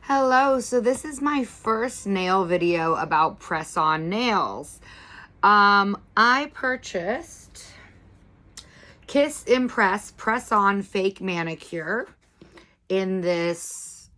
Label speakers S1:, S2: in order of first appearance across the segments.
S1: Hello, so this is my first nail video about press-on nails. I purchased Kiss Impress Press-On Fake Manicure in this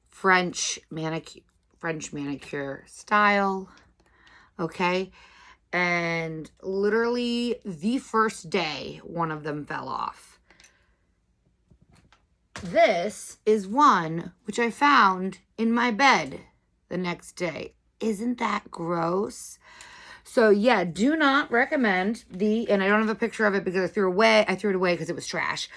S1: French manicure style, okay? And literally the first day, one of them fell off. This is one which I found in my bed the next day. Isn't that gross? So yeah, do not recommend and I don't have a picture of it because I threw it away because it was trash.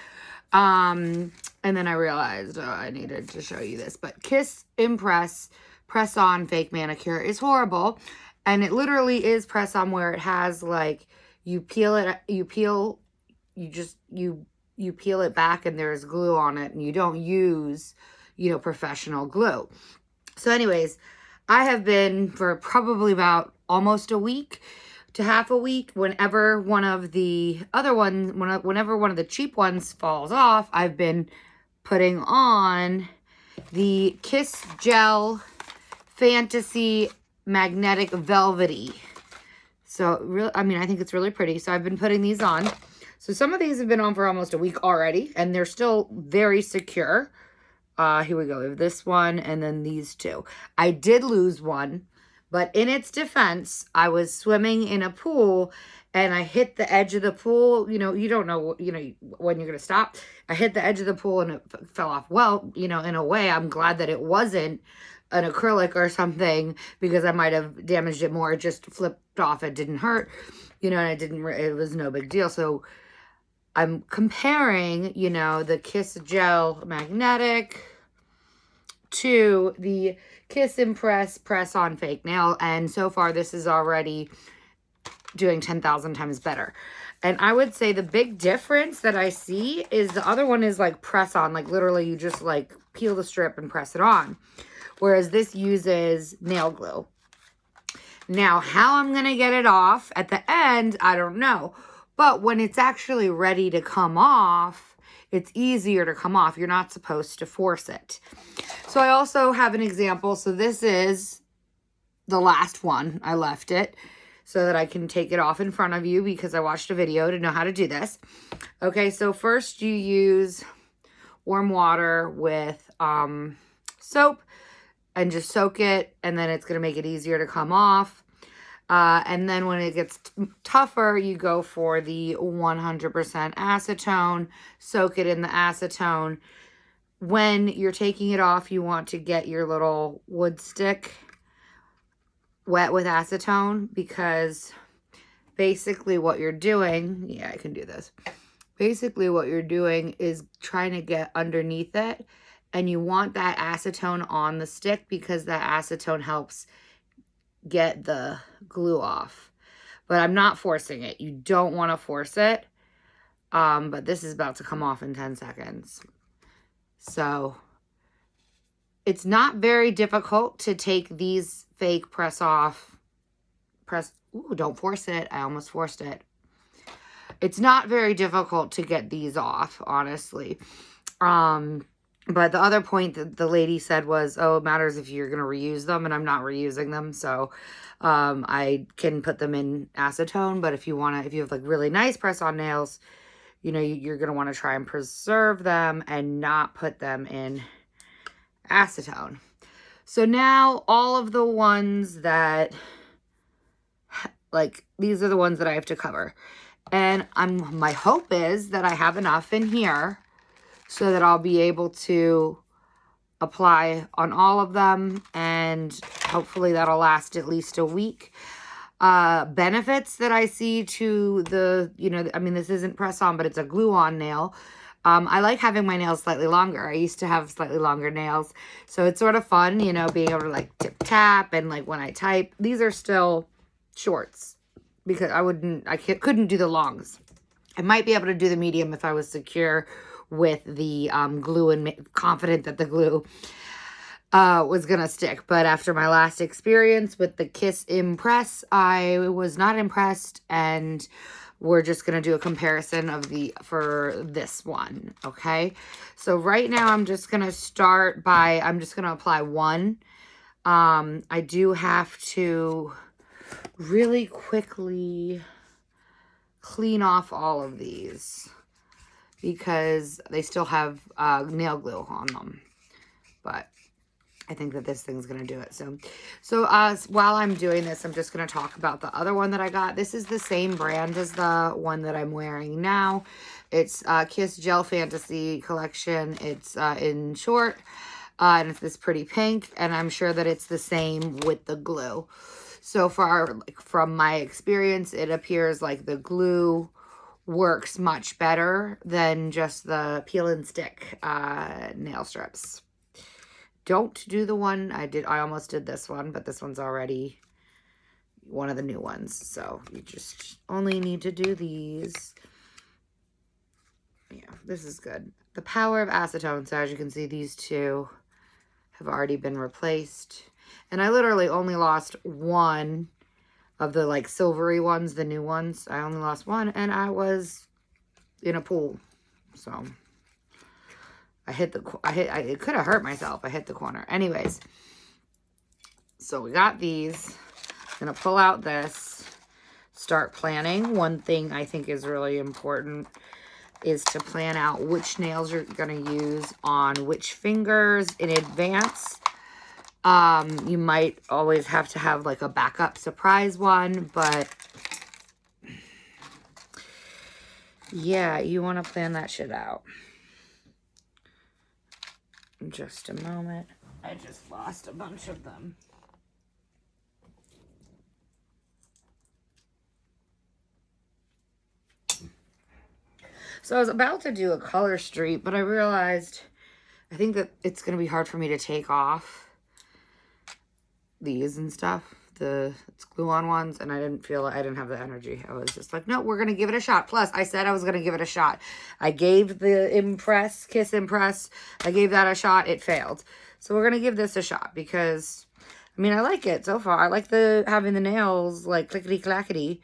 S1: And then I realized I needed to show you this. But Kiss Impress Press-On Fake Manicure is horrible. And it literally is press-on where it has like, you peel it back and there's glue on it and you don't use, professional glue. So anyways, I have been for probably about almost a week to half a week, whenever one of the cheap ones falls off, I've been putting on the Kiss Gel Fantasy Magnetic Velvety. So I think it's really pretty. So I've been putting these on. So some of these have been on for almost a week already, and they're still very secure. Here we go. We have this one and then these two. I did lose one, but in its defense, I was swimming in a pool and I hit the edge of the pool. You don't know, when you're going to stop. I hit the edge of the pool and it fell off. Well, in a way, I'm glad that it wasn't an acrylic or something because I might have damaged it more. It just flipped off. It didn't hurt, and it was no big deal. So I'm comparing, the Kiss Gel Magnetic to the Kiss Impress Press-On Fake Nail. And so far, this is already doing 10,000 times better. And I would say the big difference that I see is the other one is like press-on. Like literally you just like peel the strip and press it on. Whereas this uses nail glue. Now, how I'm going to get it off at the end, I don't know. But when it's actually ready to come off, it's easier to come off. You're not supposed to force it. So I also have an example. So this is the last one. I left it so that I can take it off in front of you because I watched a video to know how to do this. Okay, so first you use warm water with soap and just soak it, and then it's going to make it easier to come off. And then when it gets tougher, you go for the 100% acetone, soak it in the acetone. When you're taking it off, you want to get your little wood stick wet with acetone because basically what you're doing, yeah, I can do this. Basically what you're doing is trying to get underneath it, and you want that acetone on the stick because that acetone helps get the glue off. But I'm not forcing it. You don't want to force it. But this is about to come off in 10 seconds. So it's not very difficult to take these fake ooh, don't force it. I almost forced it. It's not very difficult to get these off, honestly. But the other point that the lady said was, oh, it matters if you're going to reuse them, and I'm not reusing them. So I can put them in acetone, but if you have like really nice press-on nails, you're going to want to try and preserve them and not put them in acetone. So now all of the ones that, like, these are the ones that I have to cover. And my hope is that I have enough in here so that I'll be able to apply on all of them, and hopefully that'll last at least a week. Benefits that I see to this isn't press-on, but it's a glue-on nail. I like having my nails slightly longer. I used to have slightly longer nails, so it's sort of fun, being able to like tap and like when I type. These are still shorts because I couldn't do the longs. I might be able to do the medium if I was secure with the glue and confident that the glue was gonna stick. But after my last experience with the Kiss Impress, I was not impressed, and we're just going to do a comparison of for this one. Okay. So right now I'm just going to start by, I'm just going to apply one. I do have to really quickly clean off all of these because they still have nail glue on them. But I think that this thing's going to do it. So while I'm doing this, I'm just going to talk about the other one that I got. This is the same brand as the one that I'm wearing now. It's Kiss Gel Fantasy Collection. It's in short, and it's this pretty pink, and I'm sure that it's the same with the glue. So far, from my experience, it appears like the glue works much better than just the peel and stick nail strips. Don't do the one I almost did this one, but this one's already one of the new ones. So you just only need to do these. Yeah, this is good. The power of acetone. So as you can see, these two have already been replaced. And I literally only lost one of the like silvery ones, the new ones. I only lost one, and I was in a pool. So it could have hurt myself. I hit the corner. Anyways, so we got these. I'm going to pull out this, start planning. One thing I think is really important is to plan out which nails you're going to use on which fingers in advance. You might always have to have like a backup surprise one, but yeah, you want to plan that shit out. Just a moment. I just lost a bunch of them. So I was about to do a color streak, but I realized I think that it's going to be hard for me to take off these and stuff, it's glue-on ones, and I didn't have the energy. I was just like, no, we're going to give it a shot. Plus, I said I was going to give it a shot. I gave the Kiss Impress, I gave that a shot. It failed. So we're going to give this a shot because, I mean, I like it so far. I like having the nails, like, clickety-clackety.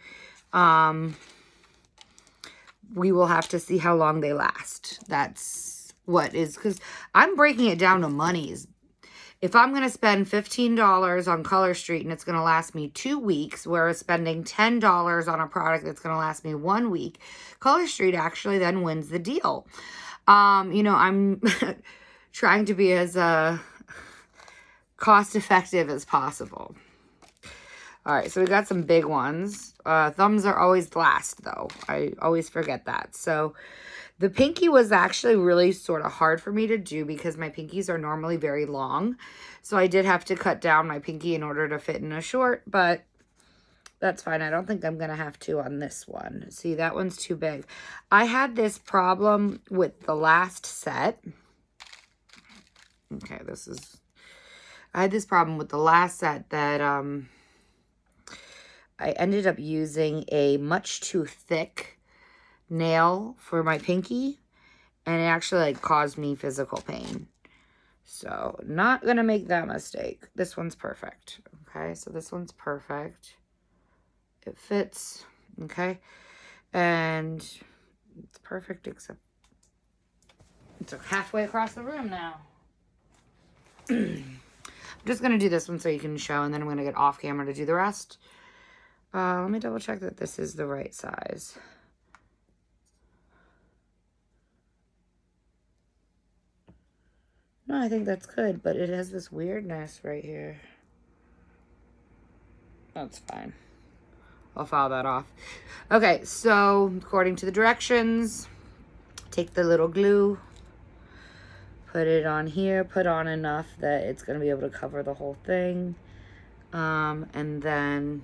S1: We will have to see how long they last. That's what is, because I'm breaking it down to monies. If I'm going to spend $15 on Color Street and it's going to last me 2 weeks, whereas spending $10 on a product that's going to last me 1 week, Color Street actually then wins the deal. You know, I'm trying to be as cost effective as possible. All right, so we got some big ones. Thumbs are always last, though. I always forget that. So the pinky was actually really sort of hard for me to do because my pinkies are normally very long. So I did have to cut down my pinky in order to fit in a short, but that's fine. I don't think I'm going to have to on this one. See, that one's too big. I had this problem with the last set. Okay, I had this problem with the last set that I ended up using a much too thick nail for my pinky, and it actually like caused me physical pain. So not gonna make that mistake. This one's perfect. Okay, so this one's perfect. It fits. Okay, and it's perfect except it's halfway across the room now. I'm just gonna do this one so you can show, and then I'm gonna get off camera to do the rest. Let me double check that this is the right size. No, I think that's good, but it has this weirdness right here. That's fine. I'll file that off. Okay, so according to the directions, take the little glue, put it on here, put on enough that it's going to be able to cover the whole thing, and then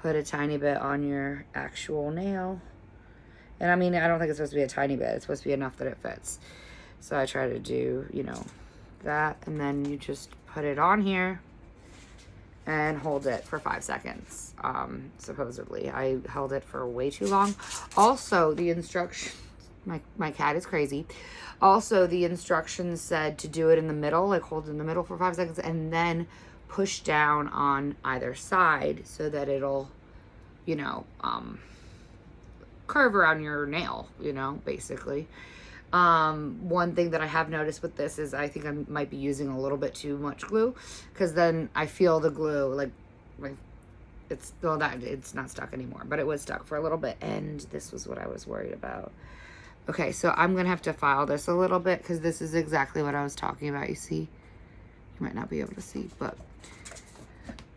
S1: put a tiny bit on your actual nail. And I mean, I don't think it's supposed to be a tiny bit. It's supposed to be enough that it fits. So I try to do, you know, that, and then you just put it on here and hold it for 5 seconds. Supposedly, I held it for way too long. Also, the instructions, my cat is crazy. Also, the instructions said to do it in the middle, like hold it in the middle for 5 seconds, and then push down on either side so that it'll, you know, curve around your nail, you know, basically. One thing that I have noticed with this is I think I might be using a little bit too much glue, because then I feel the glue, like it's, well, that it's not stuck anymore, but it was stuck for a little bit, and this was what I was worried about. Okay, so I'm gonna have to file this a little bit, because this is exactly what I was talking about. You see, you might not be able to see, but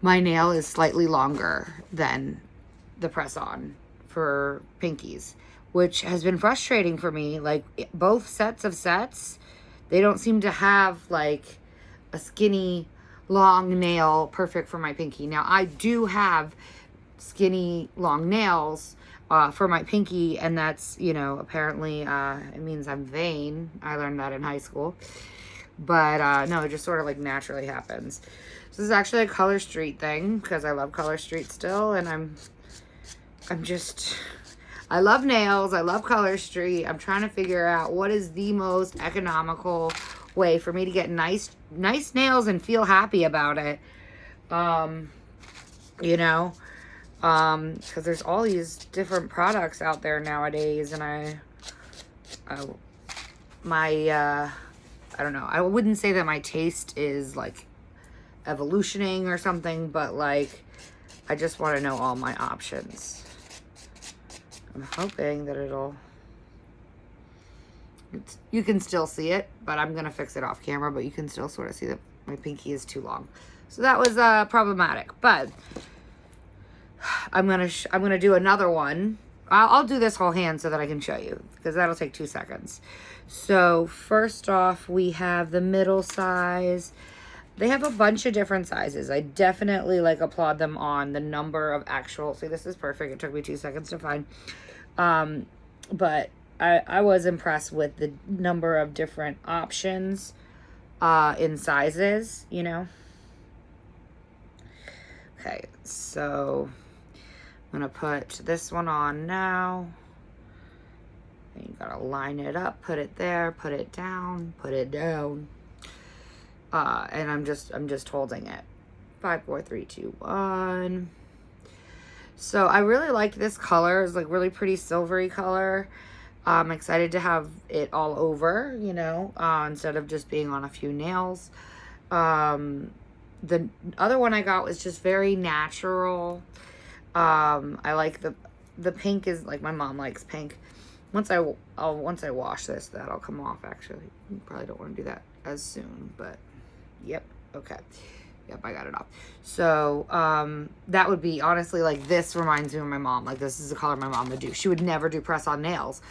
S1: my nail is slightly longer than the press-on for pinkies, which has been frustrating for me. Like, both sets of sets, they don't seem to have like a skinny long nail perfect for my pinky. Now, I do have skinny long nails for my pinky, and that's, you know, apparently it means I'm vain. I learned that in high school, but no, it just sort of like naturally happens. So this is actually a Color Street thing, because I love Color Street still, and I'm just, I love nails. I love Color Street. I'm trying to figure out what is the most economical way for me to get nice nails and feel happy about it. You know, because there's all these different products out there nowadays, and I don't know. I wouldn't say that my taste is like evolutioning or something, but like, I just want to know all my options. I'm hoping that you can still see it, but I'm going to fix it off camera, but you can still sort of see that my pinky is too long. So that was problematic, but I'm going to do another one. I'll do this whole hand so that I can show you, because that'll take 2 seconds. So first off, we have the middle size. They have a bunch of different sizes. I definitely like applaud them on the number of actual, see, this is perfect. It took me 2 seconds to find. But I was impressed with the number of different options in sizes, you know. Okay, so I'm going to put this one on now. And you got to line it up, put it there, put it down, put it down. And I'm just holding it. 5, 4, 3, 2, 1. So I really liked this color. It's like really pretty silvery color. I'm excited to have it all over, you know, instead of just being on a few nails. The other one I got was just very natural. I like the pink is like, my mom likes pink. Once I wash this, that'll come off. Actually, you probably don't want to do that as soon, but yep, okay, yep, I got it off. So that would be, honestly, like, this reminds me of my mom. Like, this is the color my mom would do. She would never do press on nails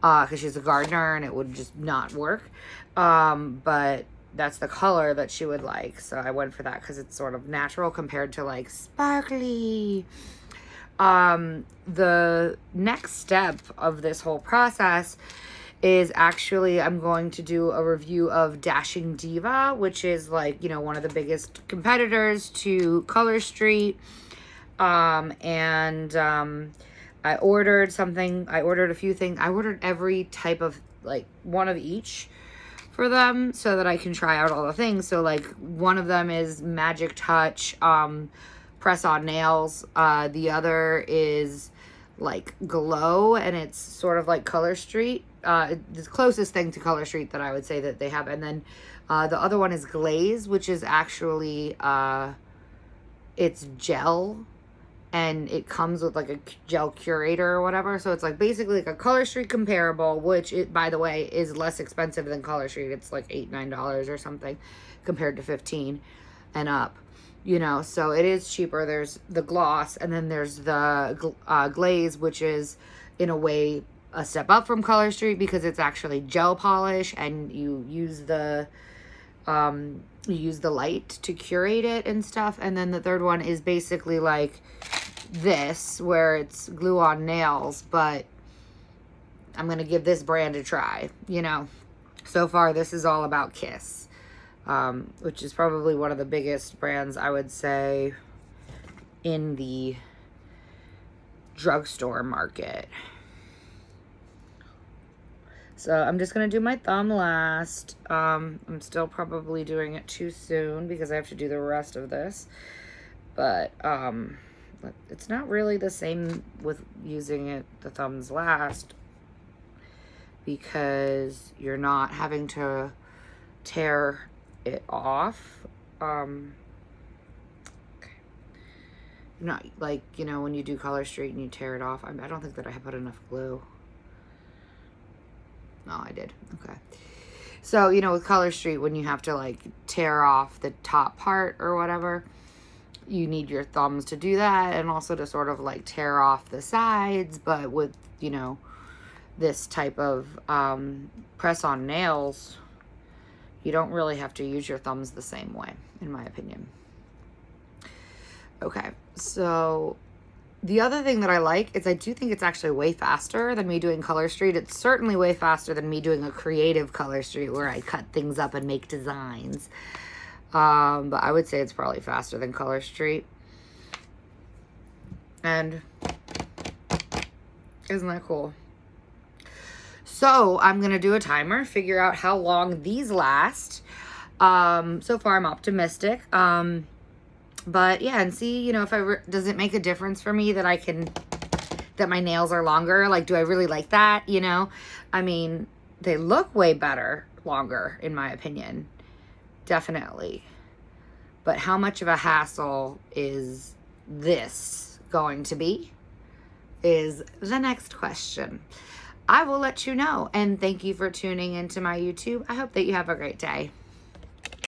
S1: because she's a gardener and it would just not work. But that's the color that she would like, so I went for that because it's sort of natural compared to like sparkly. The next step of this whole process is actually, I'm going to do a review of Dashing Diva, which is like, you know, one of the biggest competitors to Color Street. I ordered something. I ordered a few things. I ordered every type of, like, one of each for them so that I can try out all the things. So like, one of them is Magic Touch press on nails. The other is like Glow, and it's sort of like Color Street. The closest thing to Color Street that I would say that they have. And then the other one is Glaze, which is actually it's gel, and it comes with like a gel curator or whatever. So it's like basically like a Color Street comparable, which it, by the way, is less expensive than Color Street. It's like $8, $9 or something compared to $15 and up, you know. So it is cheaper. There's the gloss, and then there's the glaze, which is in a way a step up from Color Street because it's actually gel polish, and you use the light to curate it and stuff. And then the third one is basically like this, where it's glue on nails, but I'm gonna give this brand a try, you know. So far this is all about Kiss, which is probably one of the biggest brands, I would say, in the drugstore market. So I'm just going to do my thumb last. I'm still probably doing it too soon because I have to do the rest of this. But But it's not really the same with using the thumbs last, because you're not having to tear it off. Not like, when you do Color Street and you tear it off. I don't think that I put enough glue. No, I did. Okay. So, with Color Street, when you have to like tear off the top part or whatever, you need your thumbs to do that, and also to sort of like tear off the sides. But with, this type of press-on nails, you don't really have to use your thumbs the same way, in my opinion. Okay, so the other thing that I like is I do think it's actually way faster than me doing Color Street. It's certainly way faster than me doing a creative Color Street where I cut things up and make designs. But I would say it's probably faster than Color Street. And isn't that cool? So I'm going to do a timer, figure out how long these last. So far I'm optimistic. But yeah, and see, if does it make a difference for me that that my nails are longer? Like, do I really like that? I mean, they look way better longer, in my opinion. Definitely. But how much of a hassle is this going to be? Is the next question. I will let you know. And thank you for tuning into my YouTube. I hope that you have a great day.